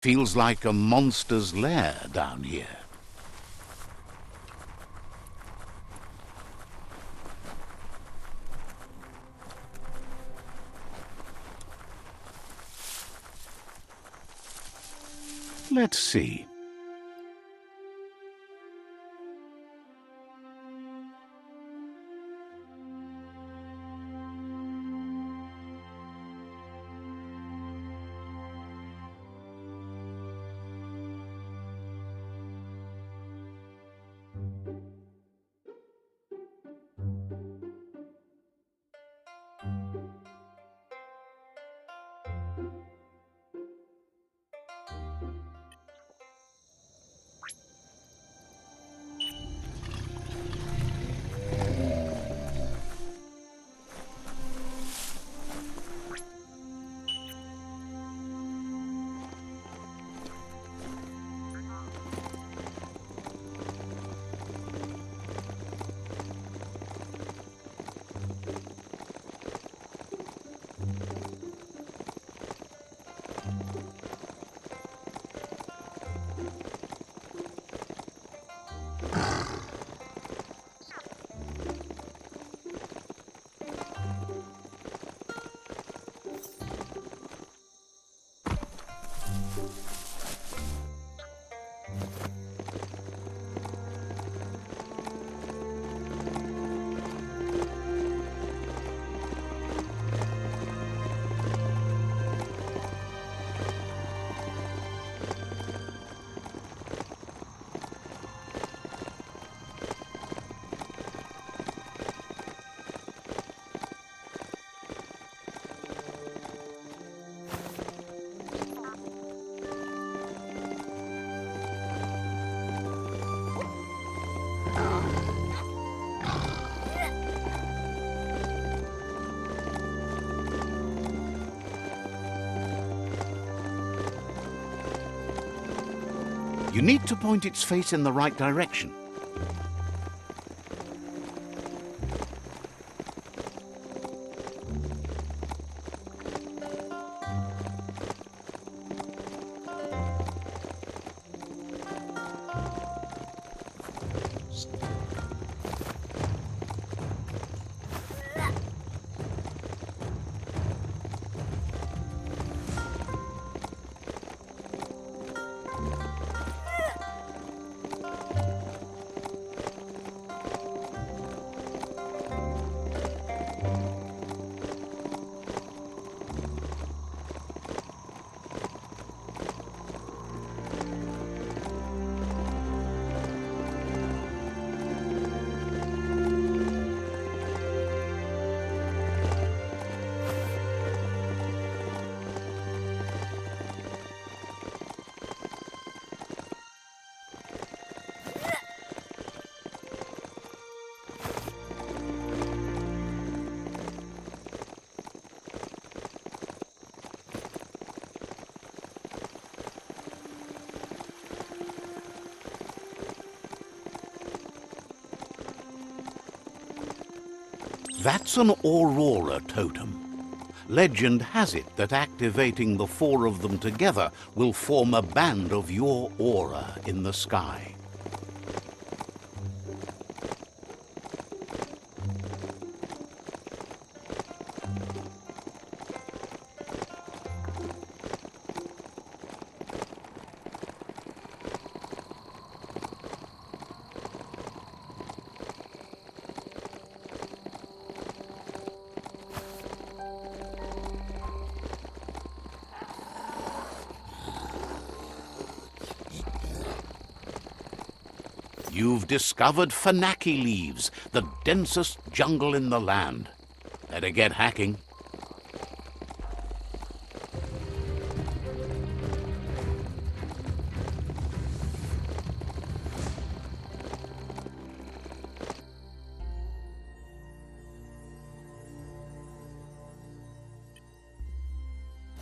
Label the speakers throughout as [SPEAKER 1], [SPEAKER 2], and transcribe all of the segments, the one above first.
[SPEAKER 1] Feels like a monster's lair down here. Let's see. You need to point its face in the right direction. That's an aurora totem. Legend has it that activating the four of them together will form a band of your aura in the sky. You've discovered Fanaki leaves, the densest jungle in the land. Better get hacking.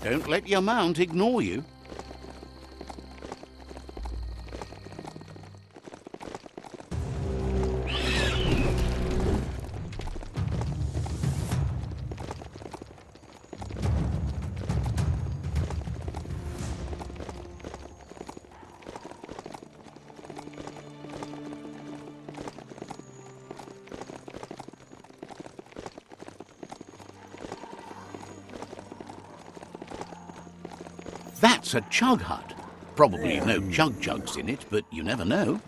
[SPEAKER 1] Don't let your mount ignore you. That's a chug hut. Probably no chug-chugs in it, but you never know.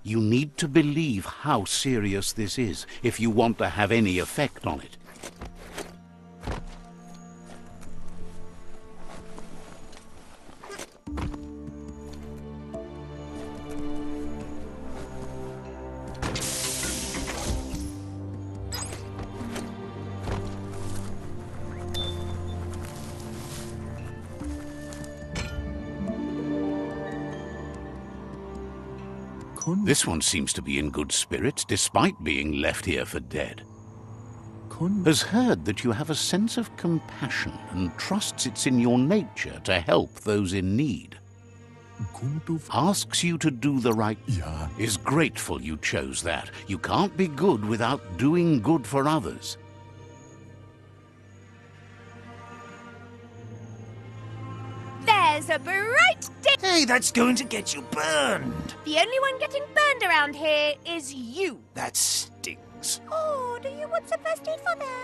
[SPEAKER 1] You need to believe how serious this is if you want to have any effect on it. This one seems to be in good spirits, despite being left here for dead. Has heard that you have a sense of compassion and trusts it's in your nature to help those in need. Asks you to do the right thing. Is grateful you chose that. You can't be good without doing good for others.
[SPEAKER 2] There's a bright day!
[SPEAKER 3] Hey, that's going to get you burned.
[SPEAKER 2] The only one getting burned around here is you.
[SPEAKER 3] That stinks.
[SPEAKER 2] Oh, do you want some first aid for that?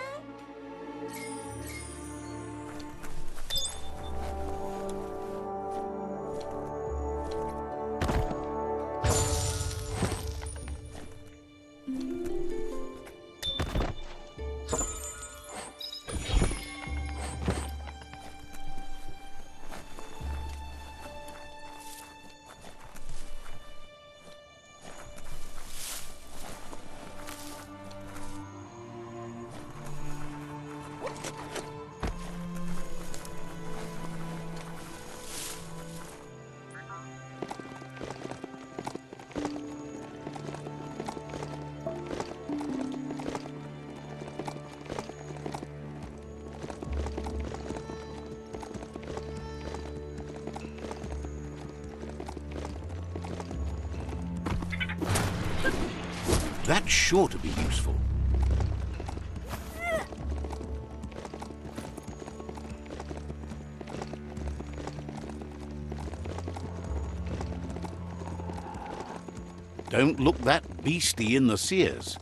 [SPEAKER 1] That's sure to be useful. Don't look that beastie in the sears.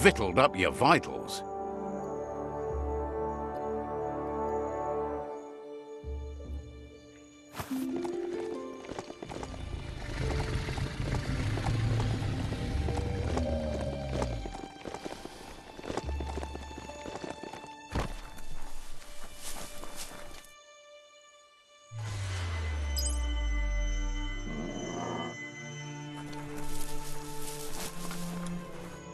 [SPEAKER 1] Victualled up your vitals.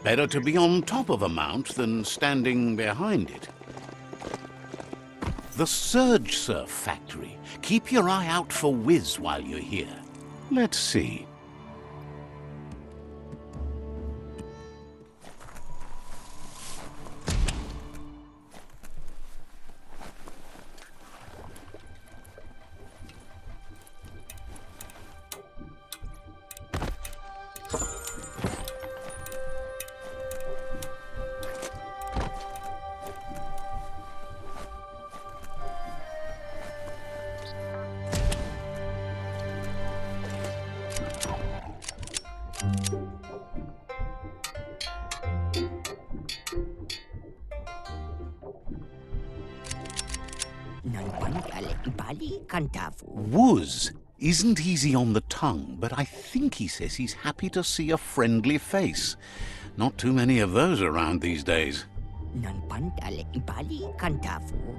[SPEAKER 1] Better to be on top of a mount than standing behind it. The Surge Surf Factory. Keep your eye out for Whiz while you're here. Let's see. Wuz isn't easy on the tongue, but I think he says he's happy to see a friendly face. Not too many of those around these days.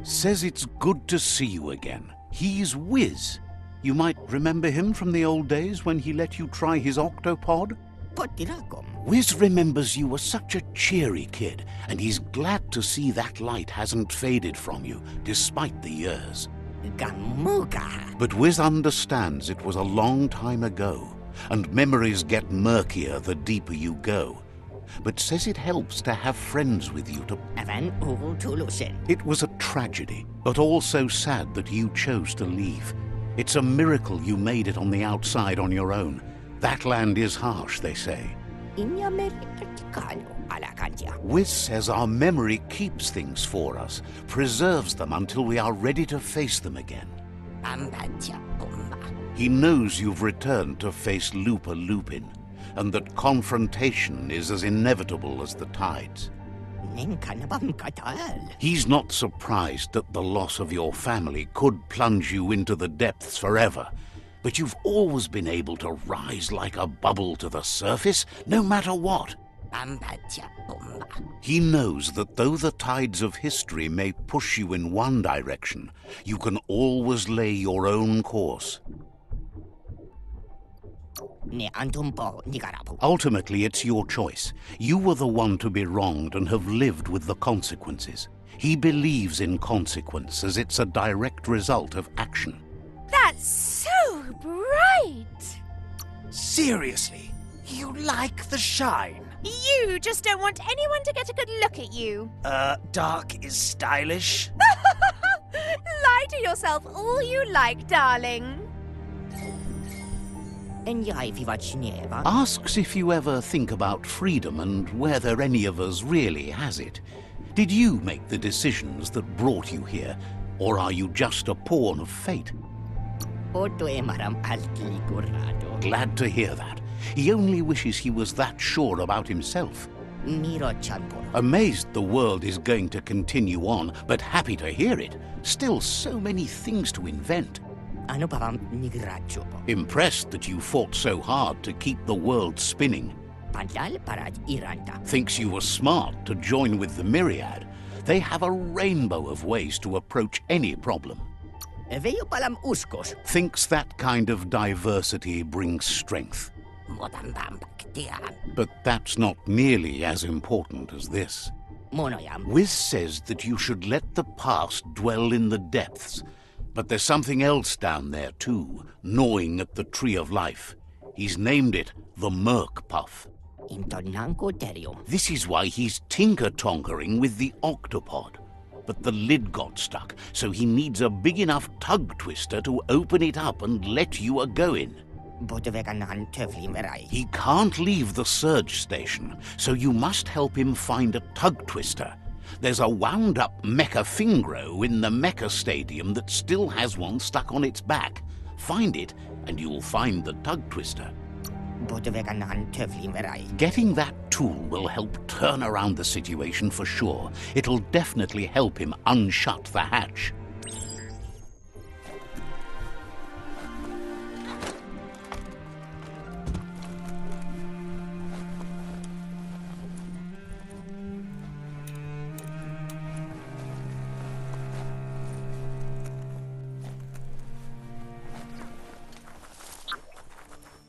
[SPEAKER 1] Says it's good to see you again. He's Whiz. You might remember him from the old days when he let you try his octopod? Whiz remembers you were such a cheery kid, and he's glad to see that light hasn't faded from you, despite the years. But Whiz understands it was a long time ago, and memories get murkier the deeper you go. But says it helps to have friends with you to... It was a tragedy, but also sad that you chose to leave. It's a miracle you made it on the outside on your own. That land is harsh, they say. Whiz says our memory keeps things for us, preserves them until we are ready to face them again. He knows you've returned to face Lupa Lupin, and that confrontation is as inevitable as the tides. He's not surprised that the loss of your family could plunge you into the depths forever, but you've always been able to rise like a bubble to the surface, no matter what. He knows that though the tides of history may push you in one direction, you can always lay your own course. Ultimately, it's your choice. You were the one to be wronged and have lived with the consequences. He believes in consequence as it's a direct result of action.
[SPEAKER 2] That's so bright!
[SPEAKER 3] Seriously, you like the shine?
[SPEAKER 2] You just don't want anyone to get a good look at you.
[SPEAKER 3] Dark is stylish?
[SPEAKER 2] Lie to yourself all you like, darling.
[SPEAKER 1] Asks if you ever think about freedom and whether any of us really has it. Did you make the decisions that brought you here, or are you just a pawn of fate? Glad to hear that. He only wishes he was that sure about himself. Amazed the world is going to continue on, but happy to hear it. Still so many things to invent. Impressed that you fought so hard to keep the world spinning. Thinks you were smart to join with the Myriad. They have a rainbow of ways to approach any problem. Thinks that kind of diversity brings strength. But that's not nearly as important as this. Whiz says that you should let the past dwell in the depths. But there's something else down there too, gnawing at the Tree of Life. He's named it the Merc Puff. This is why he's tinker-tonkering with the octopod. But the lid got stuck, so he needs a big enough tug twister to open it up and let you a-go-in. He can't leave the surge station, so you must help him find a tug twister. There's a wound-up mecha Fingro in the mecha stadium that still has one stuck on its back. Find it, and you'll find the tug twister. Getting that tool will help turn around the situation for sure. It'll definitely help him unshut the hatch.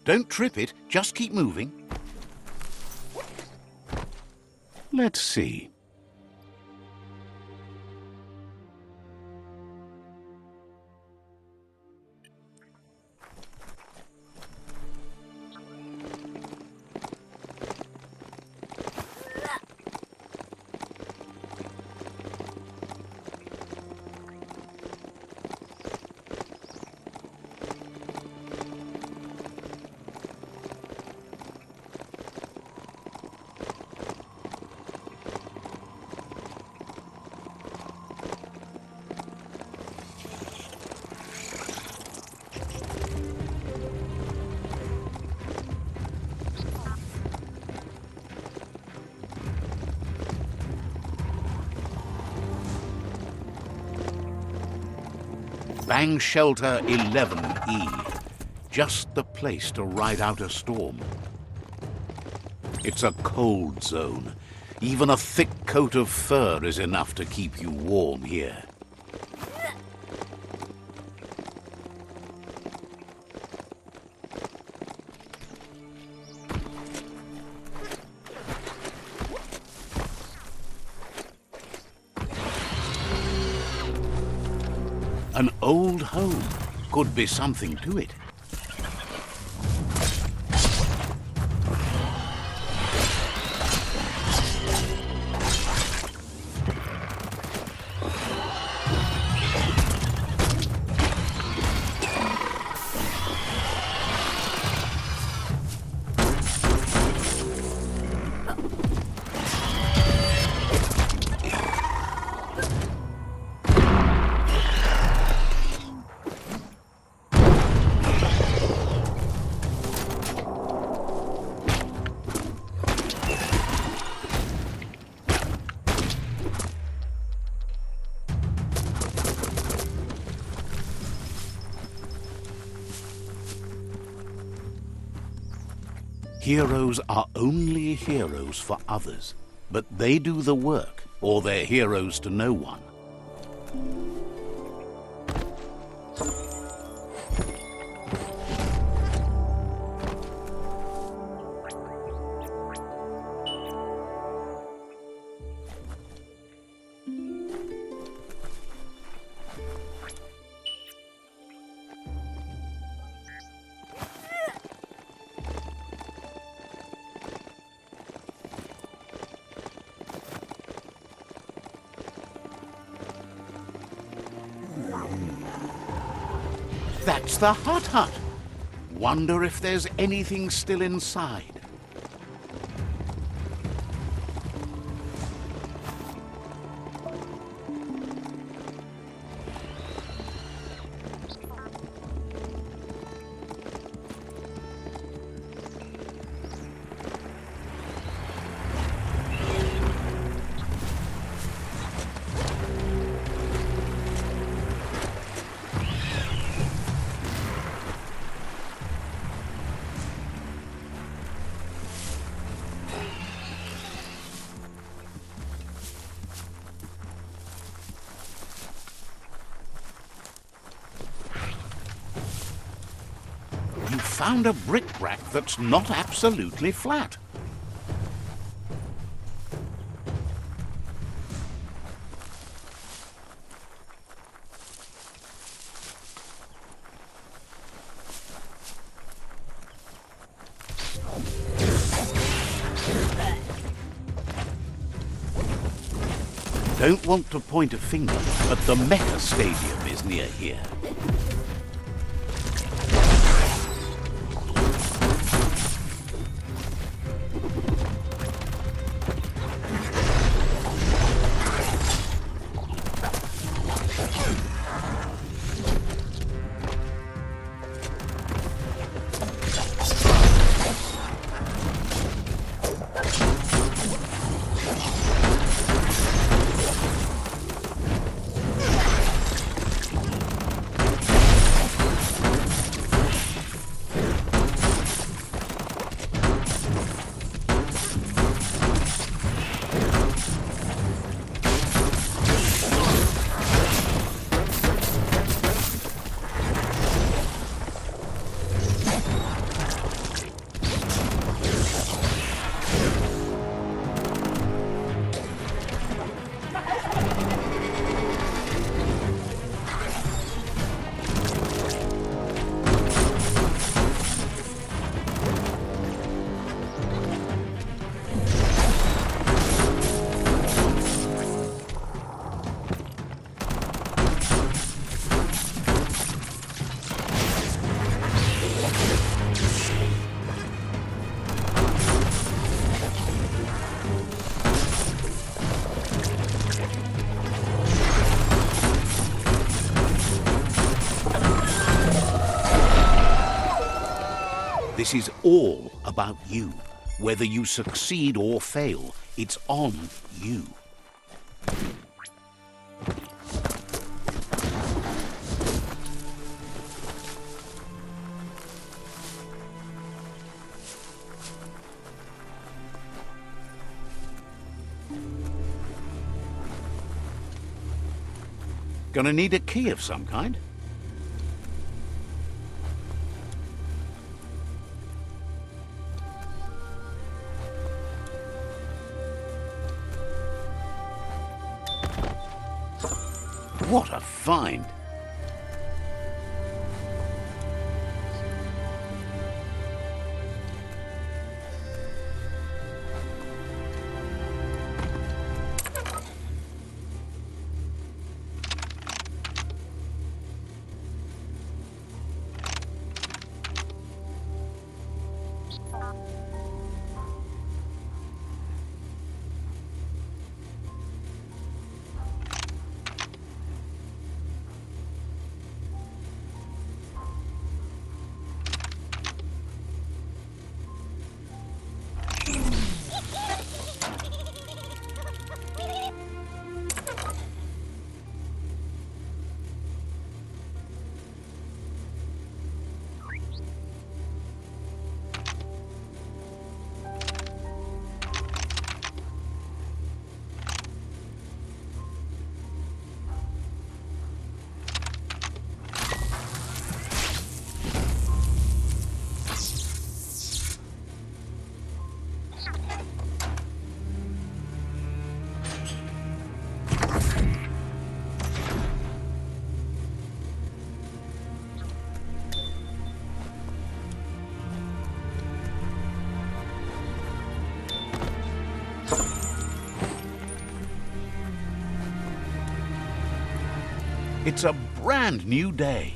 [SPEAKER 1] Don't trip it, just keep moving. Let's see. Bang Shelter 11E. Just the place to ride out a storm. It's a cold zone. Even a thick coat of fur is enough to keep you warm here. An old home. Could be something to it. Heroes are only heroes for others, but they do the work, or they're heroes to no one. That's the hut. Wonder if there's anything still inside. You found a bric-a-brac that's not absolutely flat. Don't want to point a finger, but the Mecha Stadium is near here. This is all about you. Whether you succeed or fail, it's on you. Gonna need a key of some kind. What a find! It's a brand new day.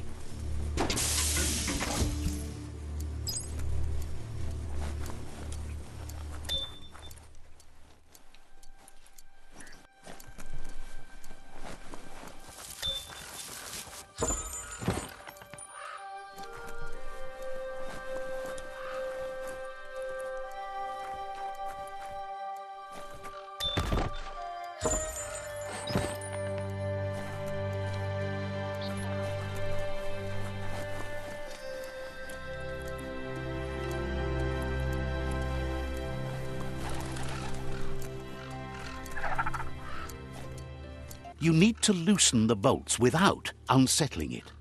[SPEAKER 1] You need to loosen the bolts without unsettling it.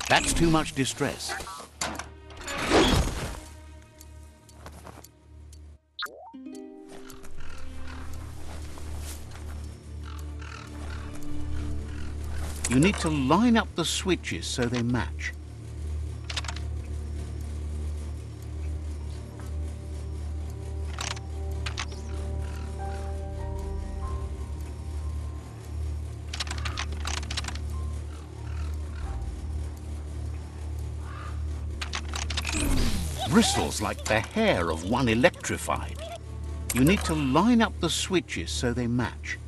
[SPEAKER 1] That's too much distress. You need to line up the switches so they match. Bristles like the hair of one electrified. You need to line up the switches so they match.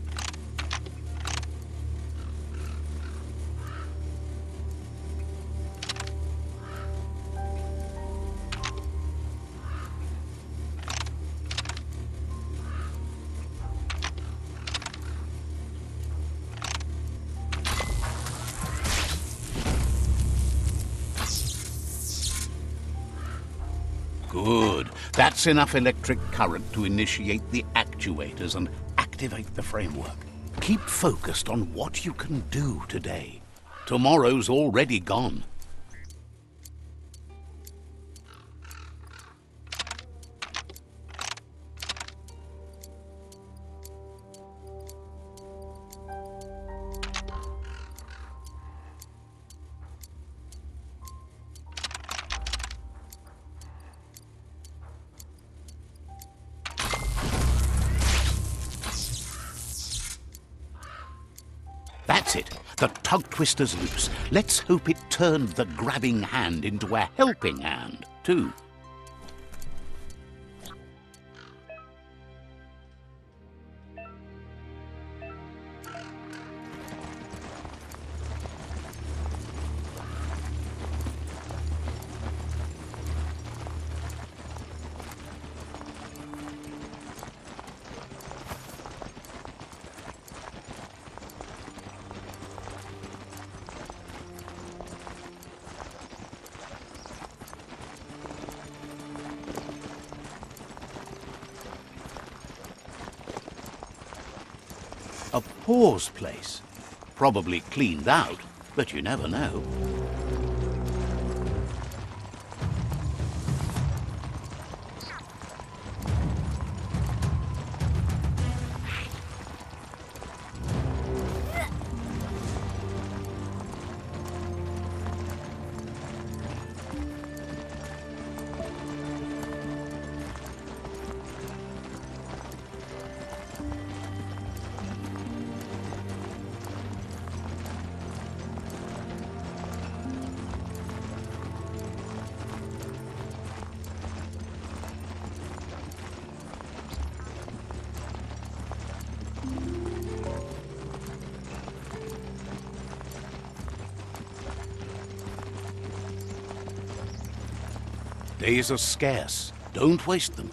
[SPEAKER 1] Good. That's enough electric current to initiate the actuators and activate the framework. Keep focused on what you can do today. Tomorrow's already gone. That's it. The tug twister's loose. Let's hope it turned the grabbing hand into a helping hand, too. A pause place. Probably cleaned out, but you never know. Days are scarce. Don't waste them.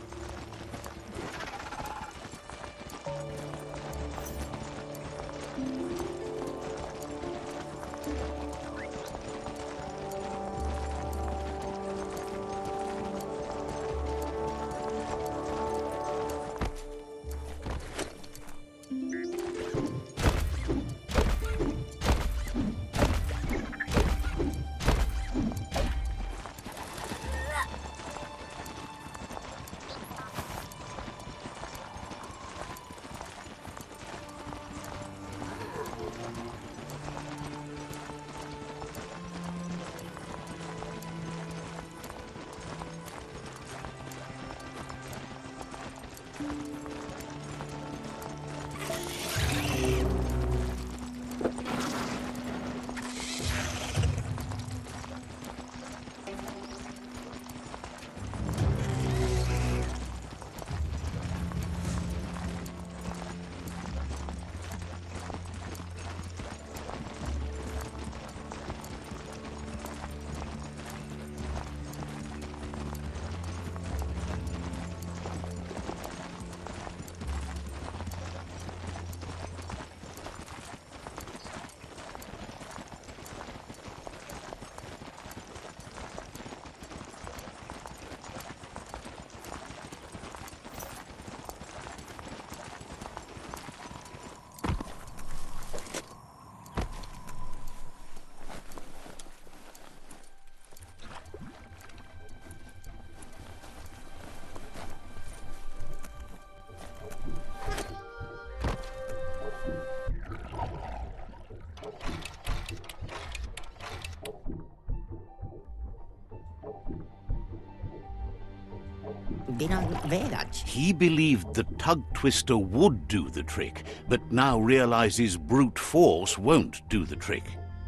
[SPEAKER 1] He believed the tug twister would do the trick, but now realizes brute force won't do the trick.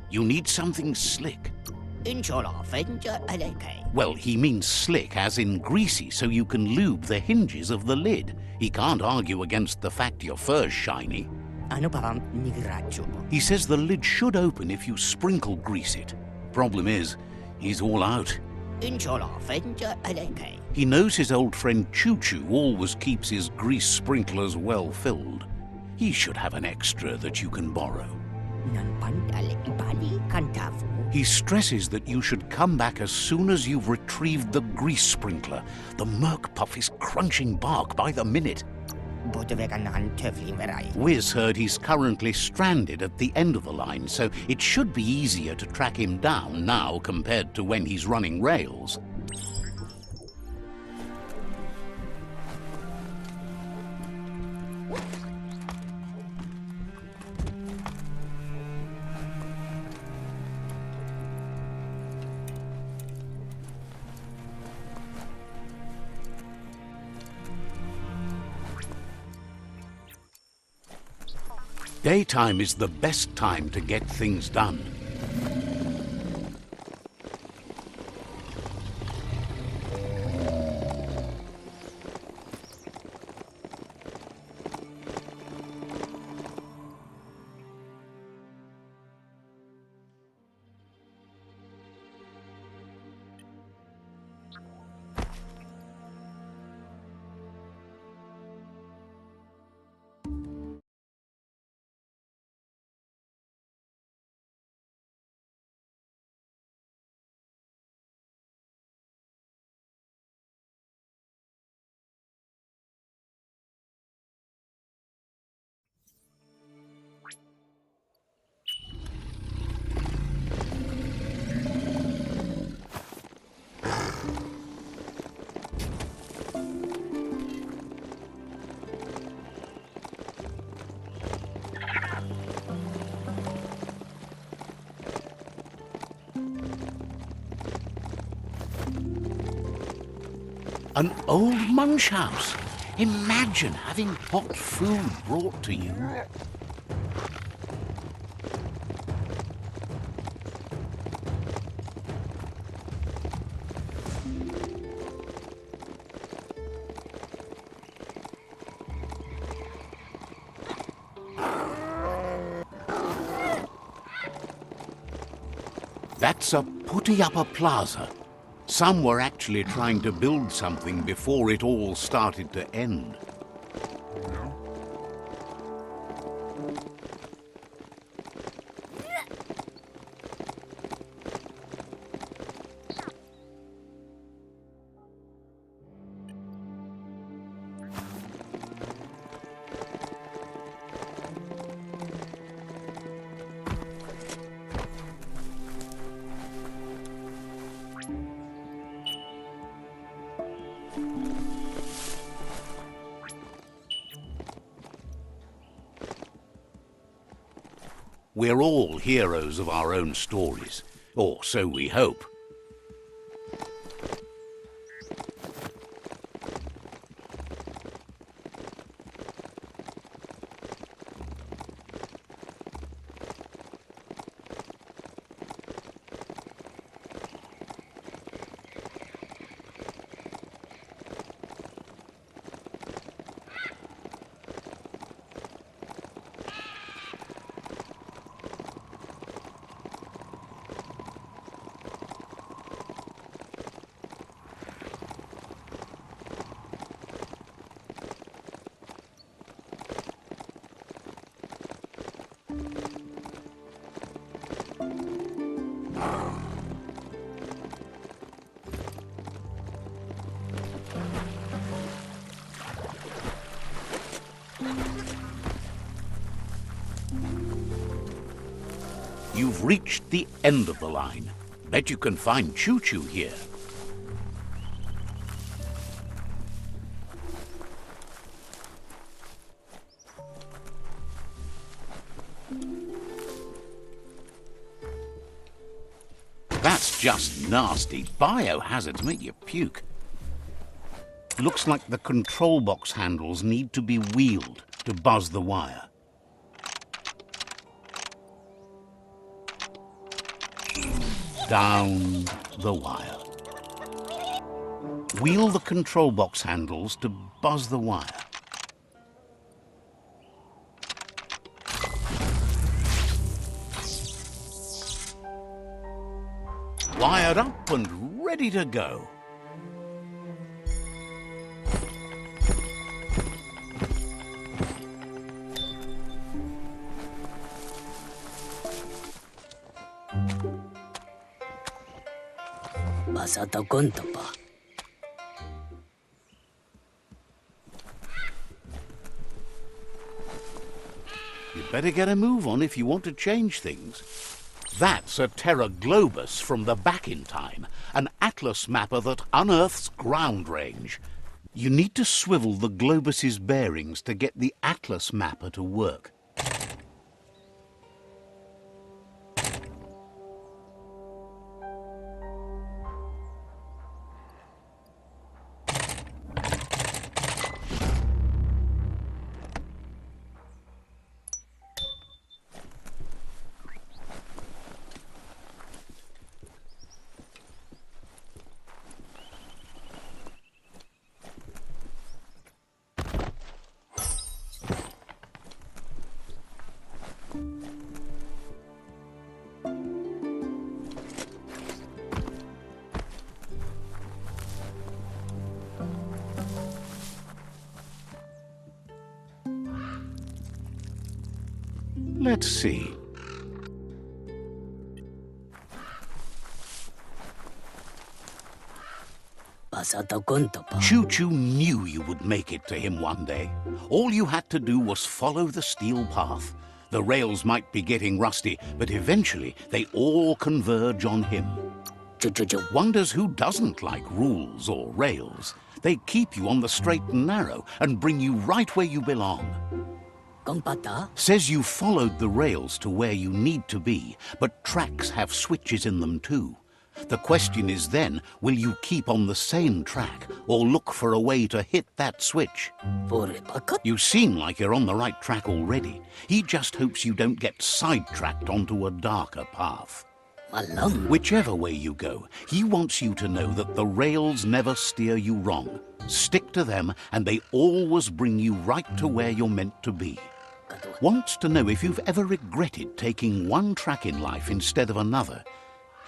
[SPEAKER 1] You need something slick. Well, he means slick as in greasy, so you can lube the hinges of the lid. He can't argue against the fact your fur's shiny. He says the lid should open if you sprinkle grease it. Problem is, he's all out. He knows his old friend Choo-Choo always keeps his grease sprinklers well filled. He should have an extra that you can borrow. He stresses that you should come back as soon as you've retrieved the grease sprinkler. The Merc Puff is crunching bark by the minute. Whiz heard he's currently stranded at the end of the line, so it should be easier to track him down now compared to when he's running rails. Daytime is the best time to get things done. An old munch house. Imagine having hot food brought to you. That's a putty-upper plaza. Some were actually trying to build something before it all started to end. We're all heroes of our own stories, or so we hope. You've reached the end of the line. Bet you can find Choo-Choo here. That's just nasty. Biohazards make you puke. Looks like the control box handles need to be wheeled to buzz the wire. Down the wire. Wheel the control box handles to buzz the wire. Wired up and ready to go. You'd better get a move on if you want to change things. That's a Terra Globus from the back in time, an atlas mapper that unearths ground range. You need to swivel the Globus's bearings to get the atlas mapper to work. Let's see. Choo-Choo knew you would make it to him one day. All you had to do was follow the steel path. The rails might be getting rusty, but eventually they all converge on him. Wonders who doesn't like rules or rails. They keep you on the straight and narrow and bring you right where you belong. Says you followed the rails to where you need to be, but tracks have switches in them too. The question is then, will you keep on the same track or look for a way to hit that switch? You seem like you're on the right track already. He just hopes you don't get sidetracked onto a darker path. Whichever way you go, he wants you to know that the rails never steer you wrong. Stick to them and they always bring you right to where you're meant to be. Wants to know if you've ever regretted taking one track in life instead of another.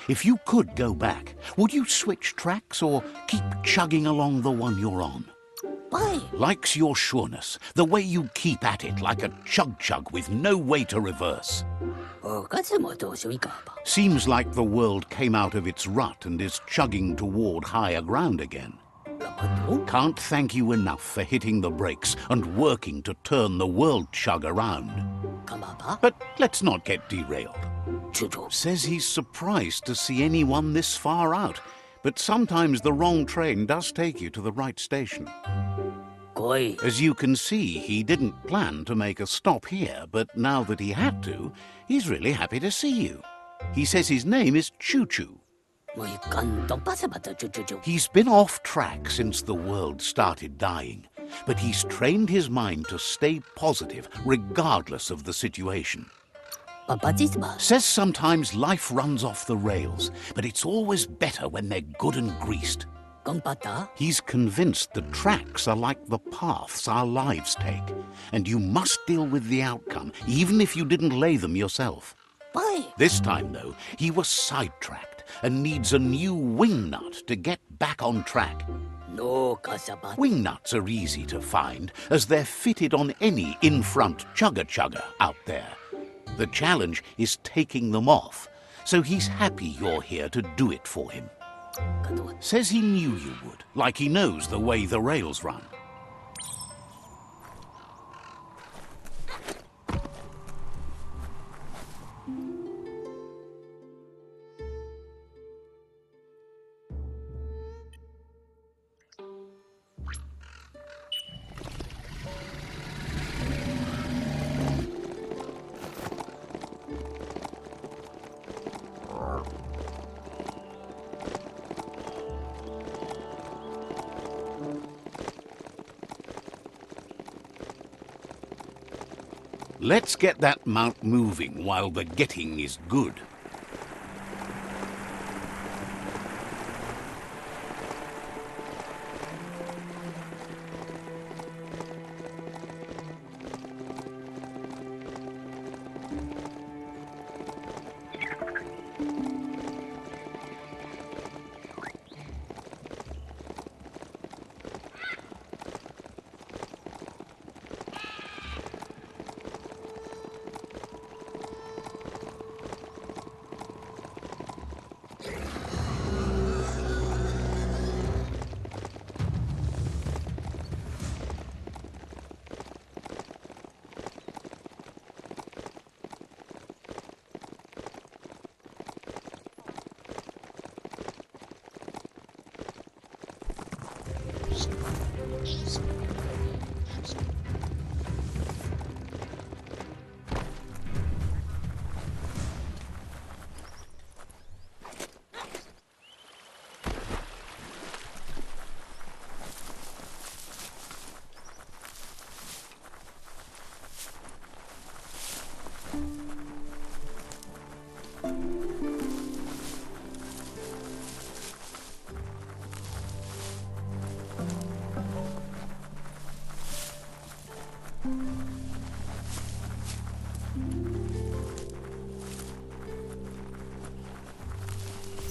[SPEAKER 1] If you could go back, would you switch tracks or keep chugging along the one you're on? Likes your sureness, the way you keep at it like a chug-chug with no way to reverse. Seems like the world came out of its rut and is chugging toward higher ground again. Can't thank you enough for hitting the brakes and working to turn the world chug around. But let's not get derailed. Says he's surprised to see anyone this far out, but sometimes the wrong train does take you to the right station. As you can see, he didn't plan to make a stop here, but now that he had to, he's really happy to see you. He says his name is Choo-Choo. He's been off track since the world started dying, but he's trained his mind to stay positive regardless of the situation. Says sometimes life runs off the rails, but it's always better when they're good and greased. He's convinced the tracks are like the paths our lives take, and you must deal with the outcome, even if you didn't lay them yourself. This time, though, he was sidetracked and needs a new wing nut to get back on track. Wing nuts are easy to find, as they're fitted on any in-front chugger-chugger out there. The challenge is taking them off, so he's happy you're here to do it for him. Says he knew you would, like he knows the way the rails run. Let's get that mount moving while the getting is good.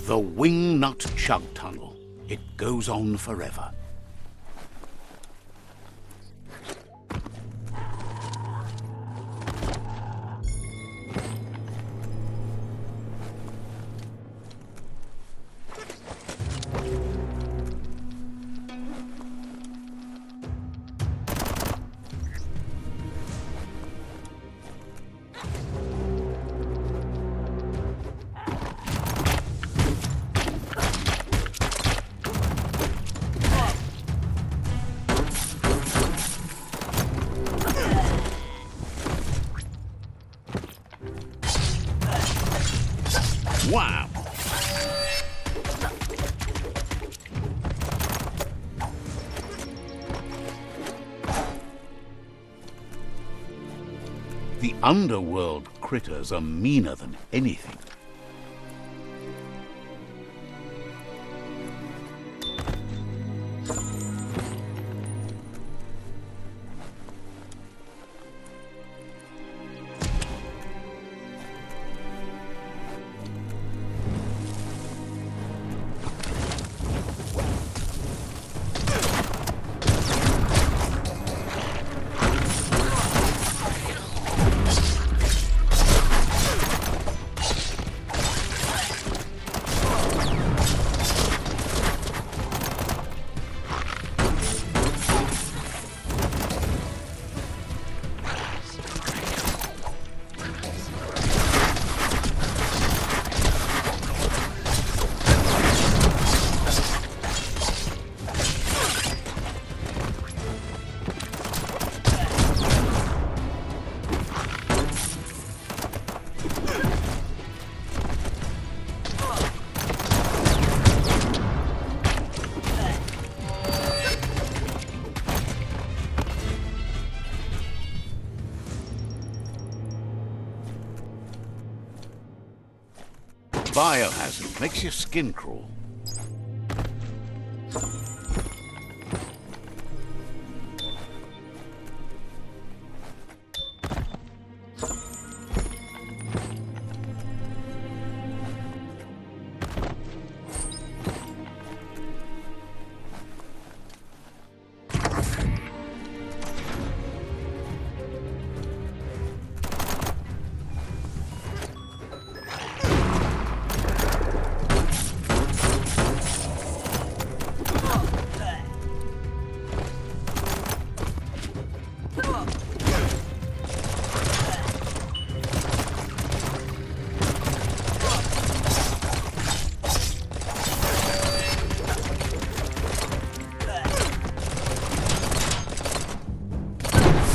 [SPEAKER 1] The Wingnut Chug Tunnel. It goes on forever. Wow! The underworld critters are meaner than anything. Biohazard makes your skin crawl.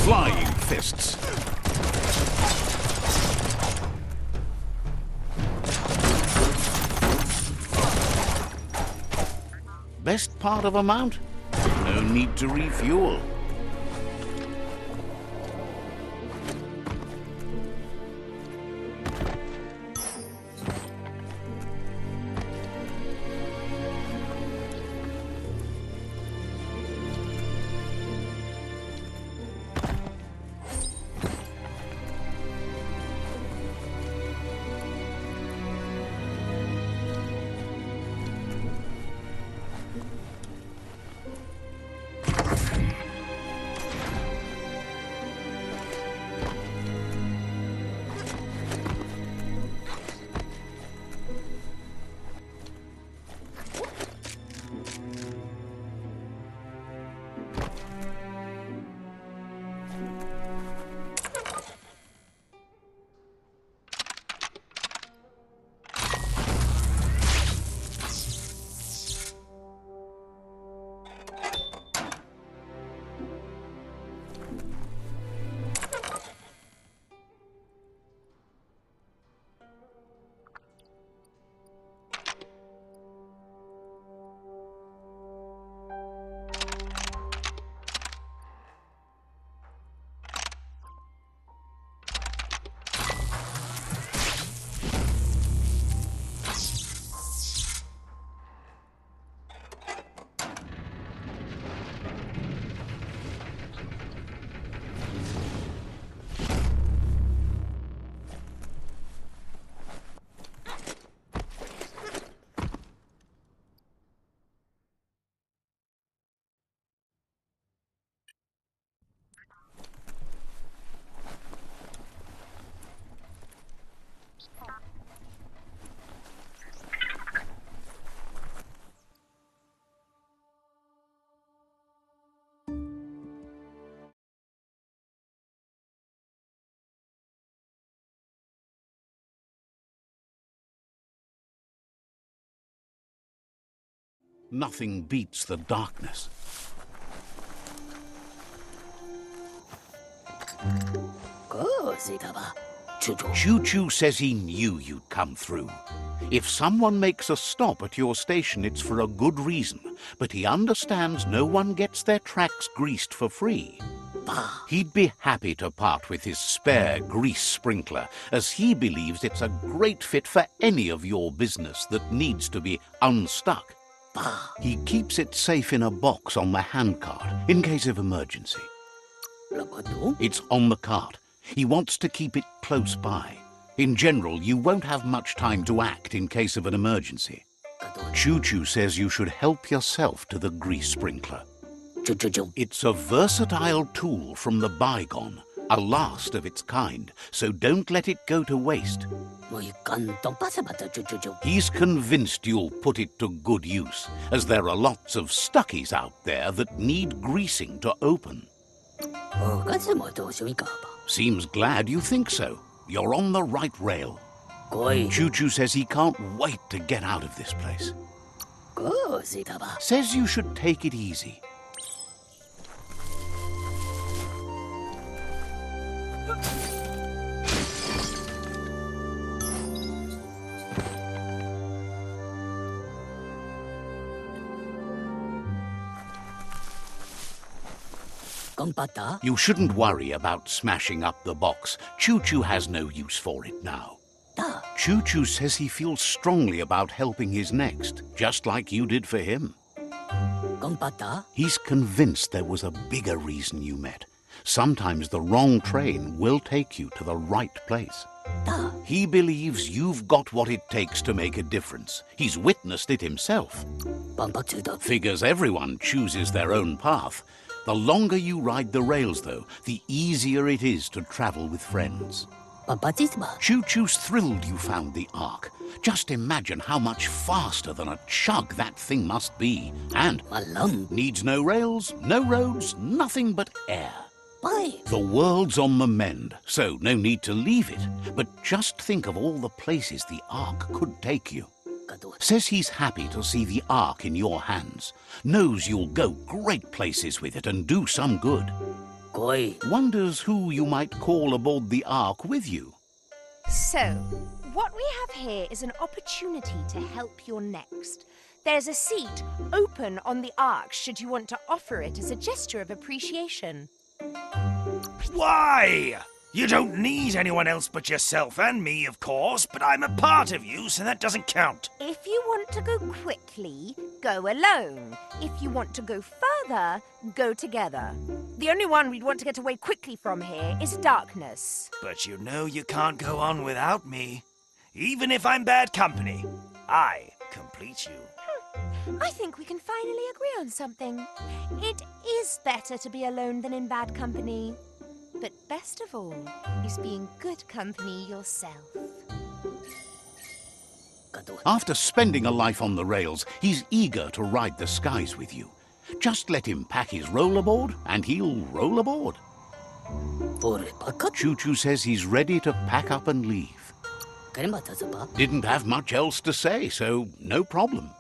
[SPEAKER 1] Flying fists. Best part of a mount? No need to refuel. Nothing beats the darkness. Choo-Choo says he knew you'd come through. If someone makes a stop at your station, it's for a good reason, but he understands no one gets their tracks greased for free. He'd be happy to part with his spare grease sprinkler, as he believes it's a great fit for any of your business that needs to be unstuck. He keeps it safe in a box on the handcart, in case of emergency. It's on the cart. He wants to keep it close by. In general, you won't have much time to act in case of an emergency. Choo-Choo says you should help yourself to the grease sprinkler. It's a versatile tool from the bygone, a last of its kind, so don't let it go to waste. He's convinced you'll put it to good use, as there are lots of stuckies out there that need greasing to open. Seems glad you think so. You're on the right rail. Choo-Choo says he can't wait to get out of this place. Says you should take it easy. You shouldn't worry about smashing up the box. Choo-Choo has no use for it now. Choo-Choo says he feels strongly about helping his next, just like you did for him. He's convinced there was a bigger reason you met. Sometimes the wrong train will take you to the right place. He believes you've got what it takes to make a difference. He's witnessed it himself. Figures everyone chooses their own path. The longer you ride the rails, though, the easier it is to travel with friends. Choo-Choo's thrilled you found the Ark. Just imagine how much faster than a chug that thing must be. And needs no rails, no roads, nothing but air. The world's on the mend, so no need to leave it. But just think of all the places the Ark could take you. Says he's happy to see the Ark in your hands. Knows you'll go great places with it and do some good. Wonders who you might call aboard the Ark with you.
[SPEAKER 2] So, what we have here is an opportunity to help your next. There's a seat open on the Ark should you want to offer it as a gesture of appreciation.
[SPEAKER 3] Why? You don't need anyone else but yourself and me, of course, but I'm a part of you, so that doesn't count.
[SPEAKER 2] If you want to go quickly, go alone. If you want to go further, go together. The only one we'd want to get away quickly from here is darkness.
[SPEAKER 3] But you know you can't go on without me. Even if I'm bad company, I complete you.
[SPEAKER 2] I think we can finally agree on something. It is better to be alone than in bad company. But best of all is being good company yourself.
[SPEAKER 1] After spending a life on the rails, he's eager to ride the skies with you. Just let him pack his rollerboard and he'll roll aboard. Choo-Choo says he's ready to pack up and leave. Didn't have much else to say, so no problem.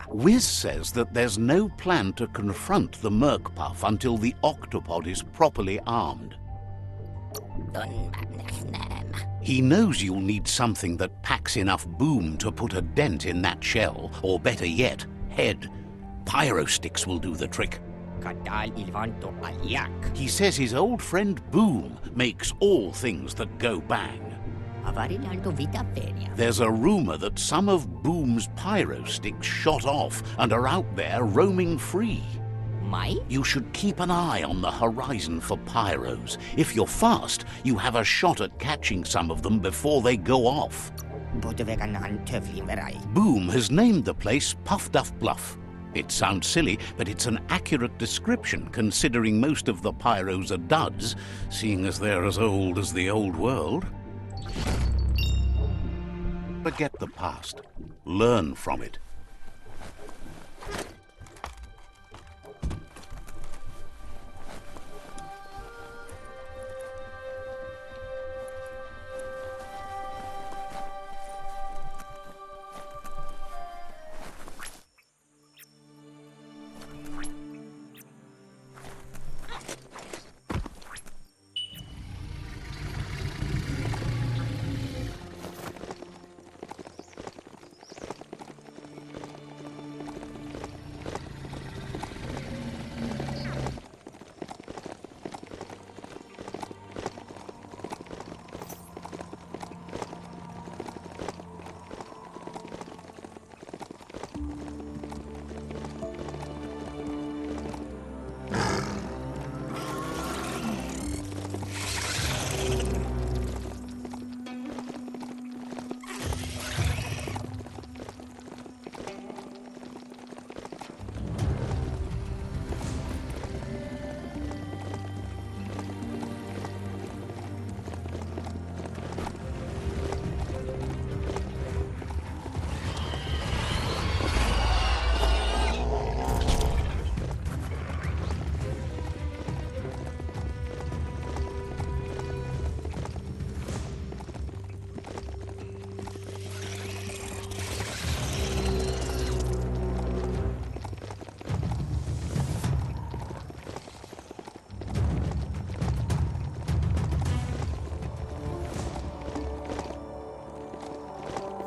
[SPEAKER 1] Whiz says that there's no plan to confront the Merkpuff until the octopod is properly armed. He knows you'll need something that packs enough boom to put a dent in that shell, or better yet, head. Pyro sticks will do the trick. He says his old friend Boom makes all things that go bang. There's a rumor that some of Boom's pyro sticks shot off and are out there roaming free. You should keep an eye on the horizon for pyros. If you're fast, you have a shot at catching some of them before they go off. Boom has named the place Puff Duff Bluff. It sounds silly, but it's an accurate description considering most of the pyros are duds, seeing as they're as old as the old world. Forget the past. Learn from it.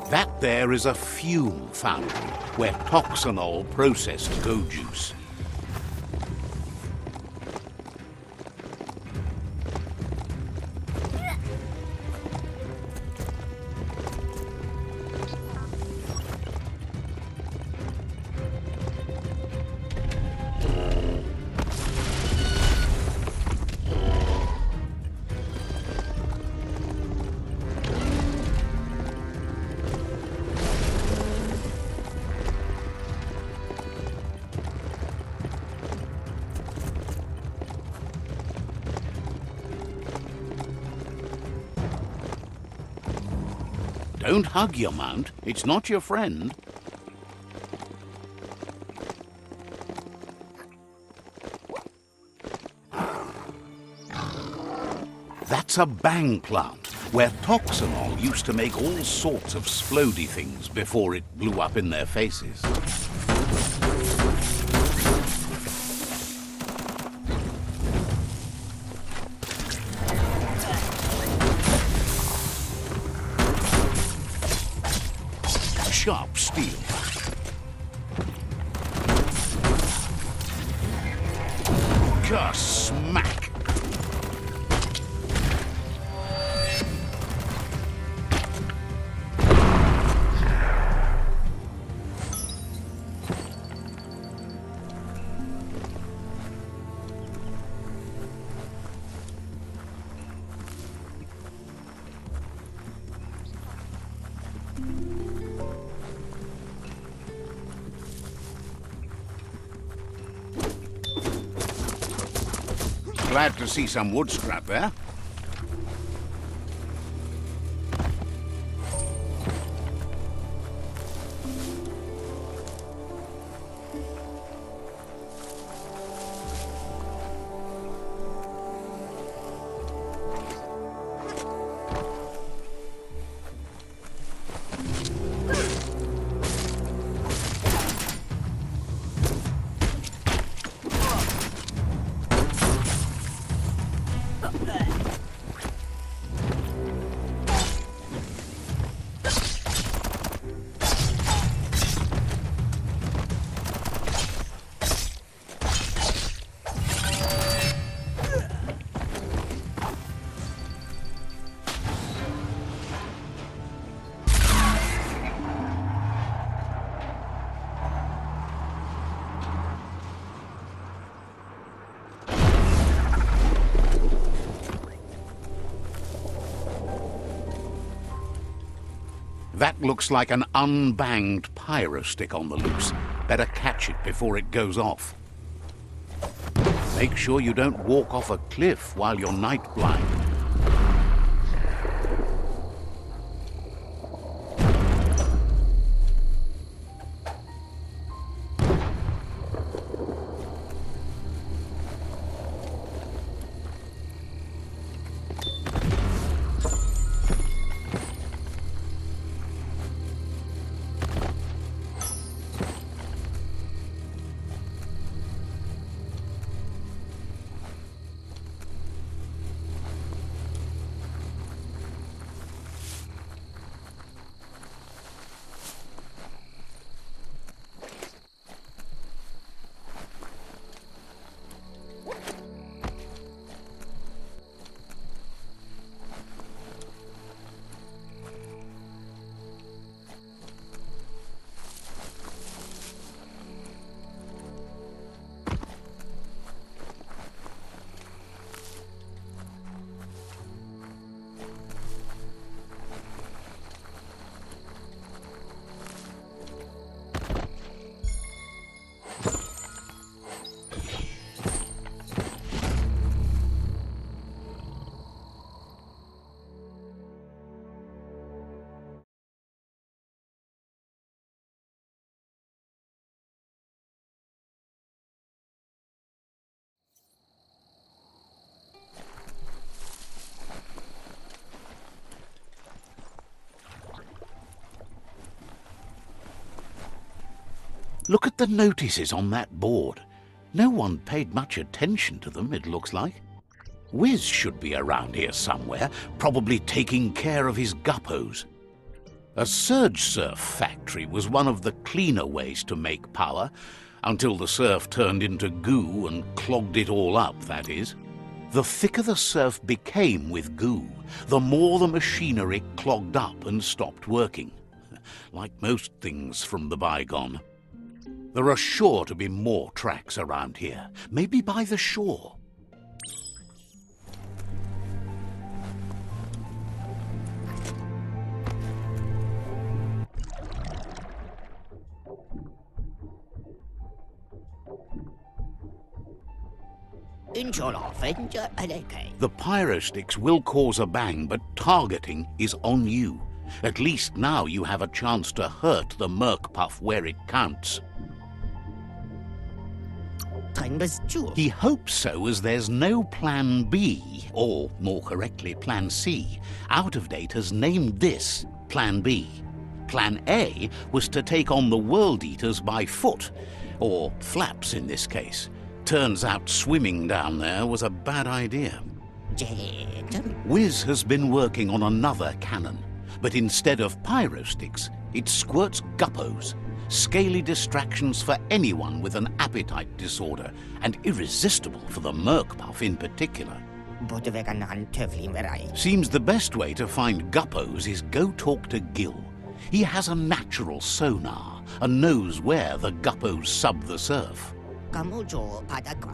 [SPEAKER 1] That there is a fume fountain where toxanol processed go juice. Don't hug your mount. It's not your friend. That's a bang plant, where toxanol used to make all sorts of splody things before it blew up in their faces. Sharp steel. Just smack. Glad to see some wood scrap there. That looks like an unbanged pyro stick on the loose. Better catch it before it goes off. Make sure you don't walk off a cliff while you're night blind. Look at the notices on that board. No one paid much attention to them, it looks like. Whiz should be around here somewhere, probably taking care of his guppos. A surge surf factory was one of the cleaner ways to make power, until the surf turned into goo and clogged it all up, that is. The thicker the surf became with goo, the more the machinery clogged up and stopped working. Like most things from the bygone. There are sure to be more tracks around here, maybe by the shore. The pyro sticks will cause a bang, but targeting is on you. At least now you have a chance to hurt the Merc Puff where it counts. He hopes so, as there's no Plan B, or more correctly, Plan C. Out of Date has named this Plan B. Plan A was to take on the World Eaters by foot, or flaps in this case. Turns out swimming down there was a bad idea. Whiz has been working on another cannon, but instead of pyro sticks, it squirts guppos. Scaly distractions for anyone with an appetite disorder, and irresistible for the Merc Puff in particular. Seems the best way to find guppos is go talk to Gil. He has a natural sonar and knows where the guppos sub the surf.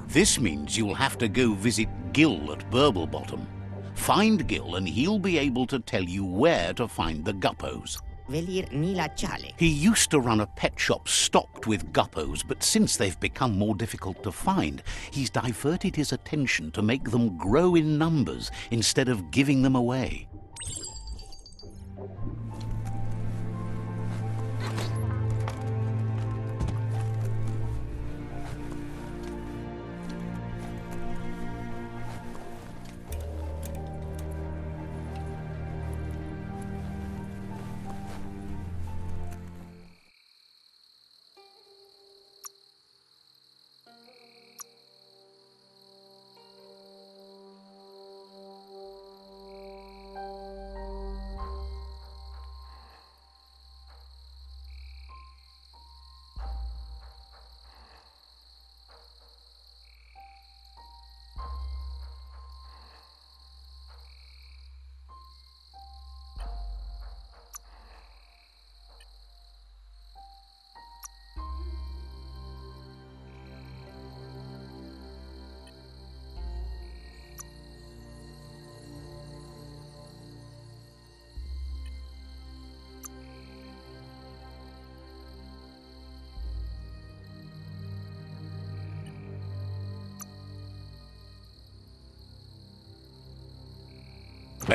[SPEAKER 1] This means you'll have to go visit Gil at Burblebottom. Find Gil and he'll be able to tell you where to find the guppos. He used to run a pet shop stocked with guppos, but since they've become more difficult to find, he's diverted his attention to make them grow in numbers instead of giving them away.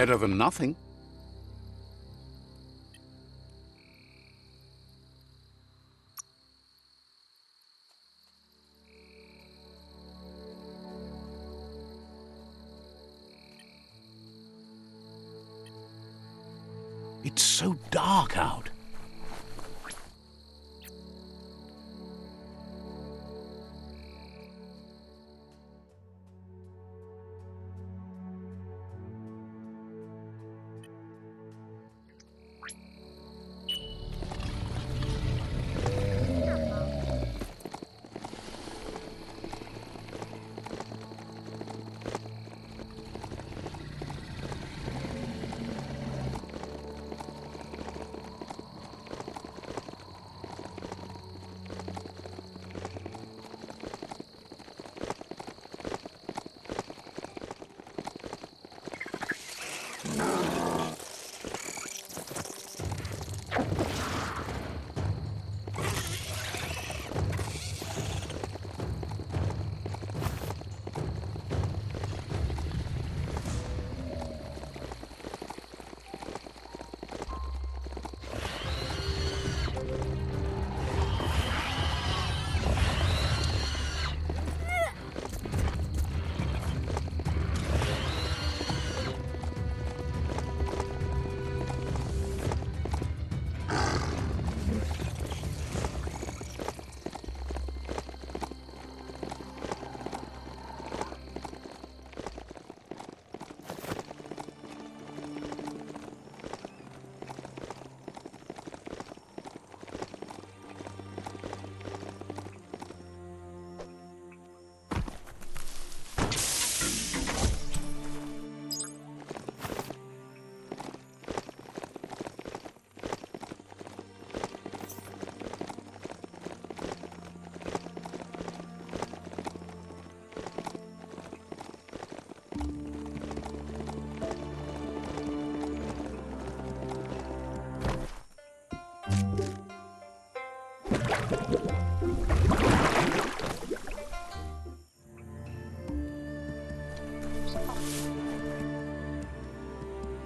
[SPEAKER 1] Better than nothing. It's so dark out.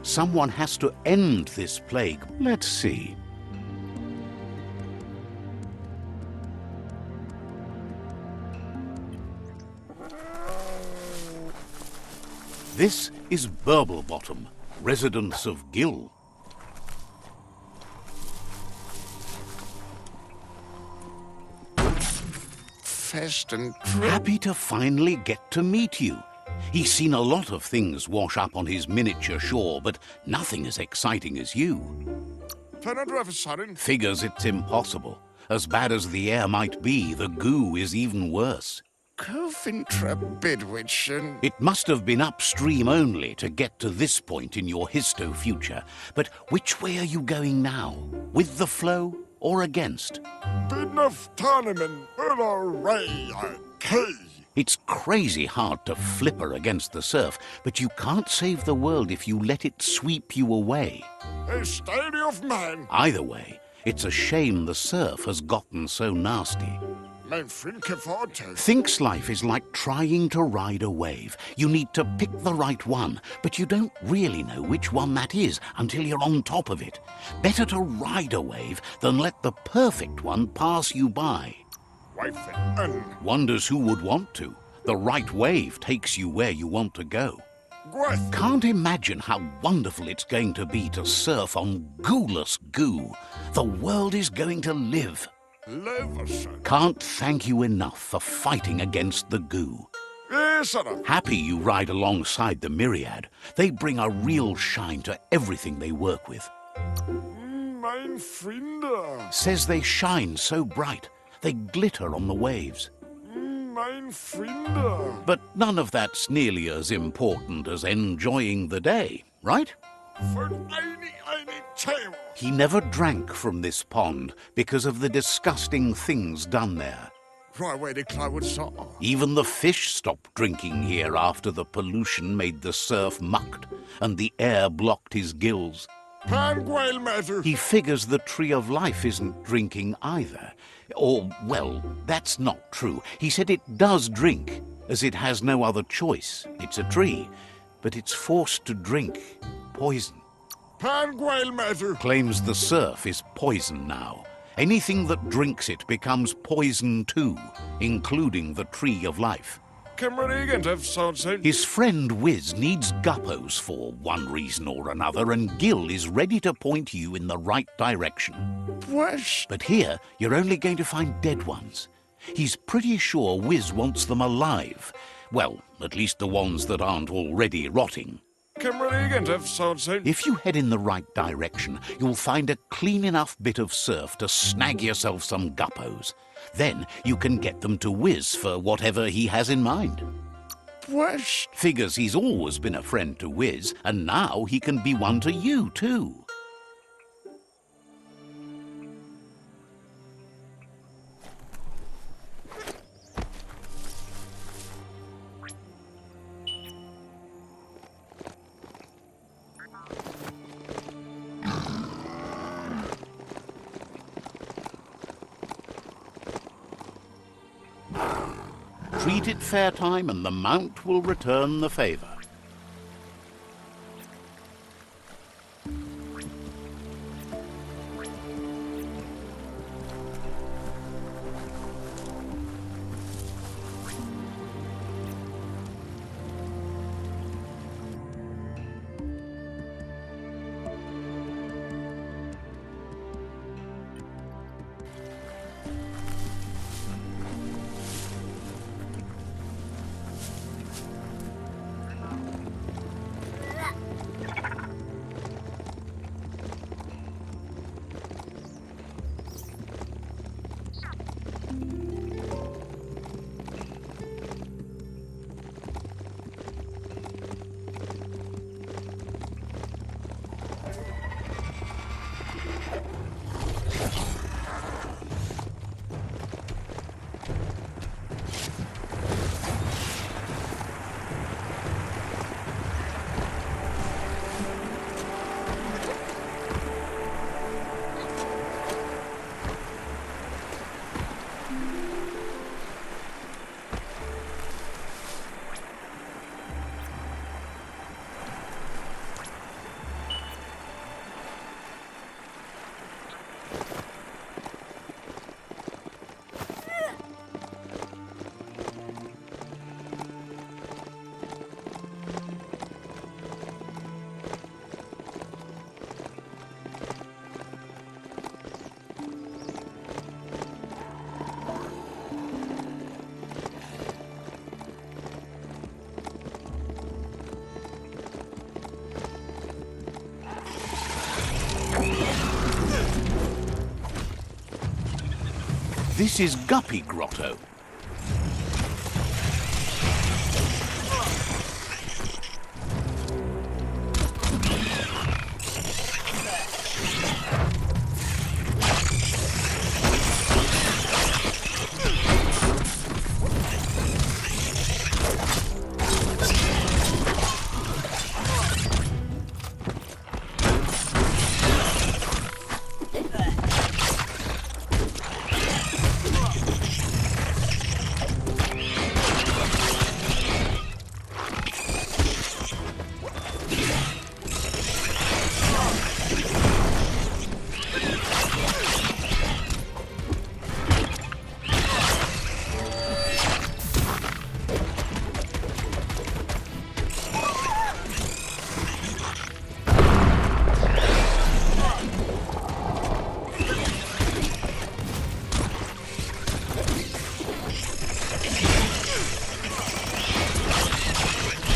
[SPEAKER 1] Someone has to end this plague. Let's see. This is Burblebottom, residents of Gill.
[SPEAKER 4] Fast and
[SPEAKER 1] Happy to finally get to meet you. He's seen a lot of things wash up on his miniature shore, but nothing as exciting as you. Figures it's impossible. As bad as the air might be, the goo is even worse.
[SPEAKER 4] Cofintra Bidwich.
[SPEAKER 1] It must have been upstream only to get to this point in your histo-future. But which way are you going now? With the flow or against? It's crazy hard to flipper against the surf, but you can't save the world if you let it sweep you away. Either way, it's a shame the surf has gotten so nasty. Thinks life is like trying to ride a wave. You need to pick the right one, but you don't really know which one that is until you're on top of it. Better to ride a wave than let the perfect one pass you by. Wonders who would want to. The right wave takes you where you want to go. Can't imagine how wonderful it's going to be to surf on gooless goo. The world is going to live. Can't thank you enough for fighting against the goo. Happy you ride alongside the myriad. They bring a real shine to everything they work with. Says they shine so bright, they glitter on the waves. But none of that's nearly as important as enjoying the day, right? He never drank from this pond because of the disgusting things done there. Even the fish stopped drinking here after the pollution made the surf mucked and the air blocked his gills. He figures the Tree of Life isn't drinking either. Or, well, that's not true. He said it does drink, as it has no other choice. It's a tree, but it's forced to drink poison.
[SPEAKER 4] Panguailmetu.
[SPEAKER 1] Claims the surf is poison now. Anything that drinks it becomes poison too, including the tree of life.
[SPEAKER 4] Cymrigant of Sonsen.
[SPEAKER 1] His friend Whiz needs guppos for one reason or another, and Gil is ready to point you in the right direction.
[SPEAKER 4] West.
[SPEAKER 1] But here, you're only going to find dead ones. He's pretty sure Whiz wants them alive. Well, at least the ones that aren't already rotting.
[SPEAKER 4] Cymrigant of Sonsen.
[SPEAKER 1] If you head in the right direction, you'll find a clean enough bit of surf to snag yourself some guppos. Then you can get them to Whiz for whatever he has in mind.
[SPEAKER 4] West.
[SPEAKER 1] Figures he's always been a friend to Whiz, and now he can be one to you too. Treat it fair time, and the Mount will return the favor. This is Guppy Grotto.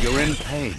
[SPEAKER 1] You're in pain.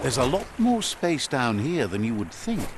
[SPEAKER 1] There's a lot more space down here than you would think.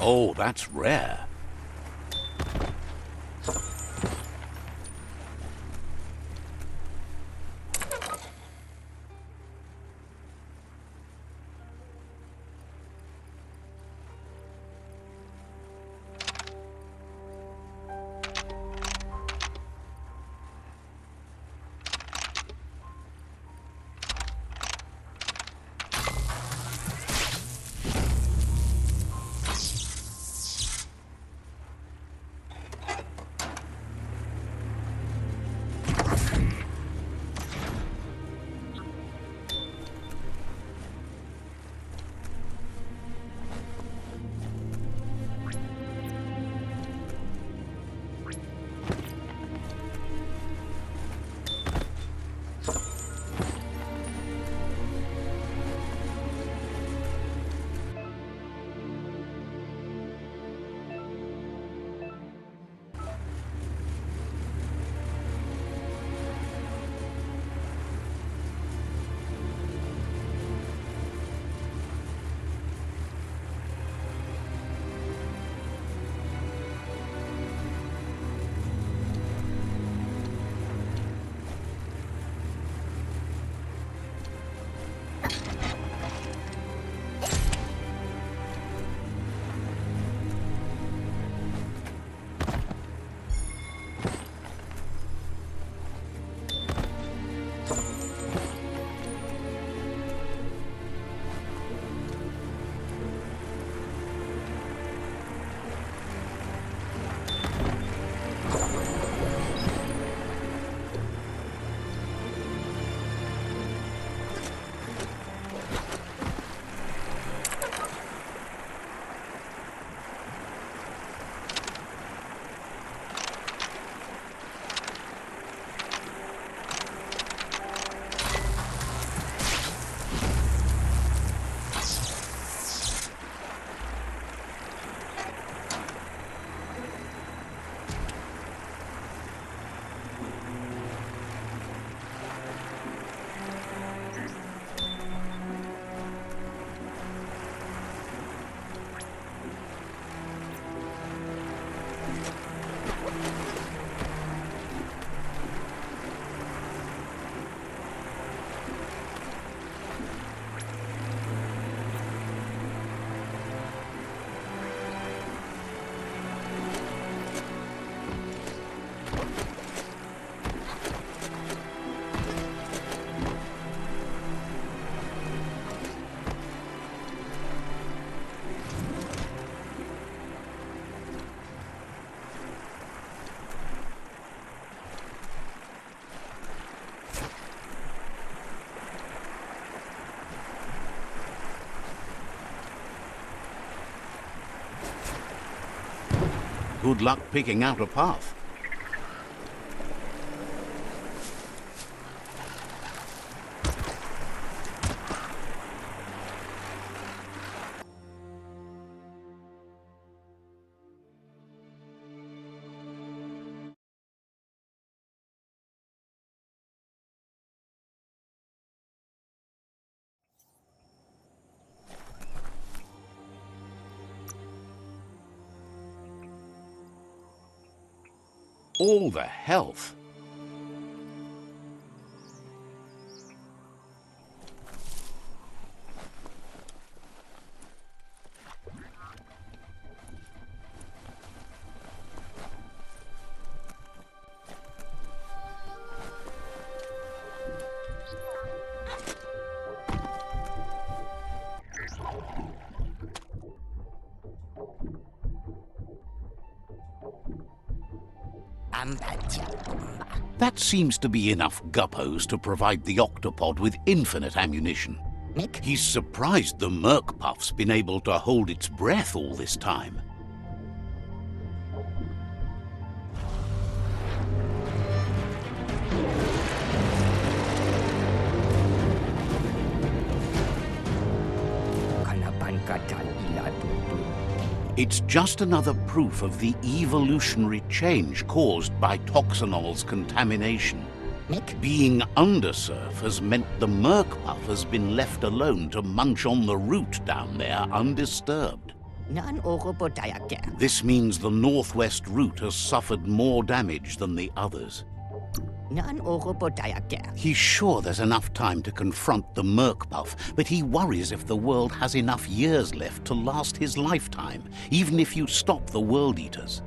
[SPEAKER 1] Oh, that's rare. Good luck picking out a path. All the health. That seems to be enough guppos to provide the octopod with infinite ammunition. He's surprised the Merc Puff's been able to hold its breath all this time. It's just another proof of the evolutionary change caused by Toxanol's contamination. Being undersurf has meant the Merc Puff has been left alone to munch on the root down there undisturbed. This means the northwest route has suffered more damage than the others. He's sure there's enough time to confront the Merc Puff, but he worries if the world has enough years left to last his lifetime, even if you stop the World Eaters.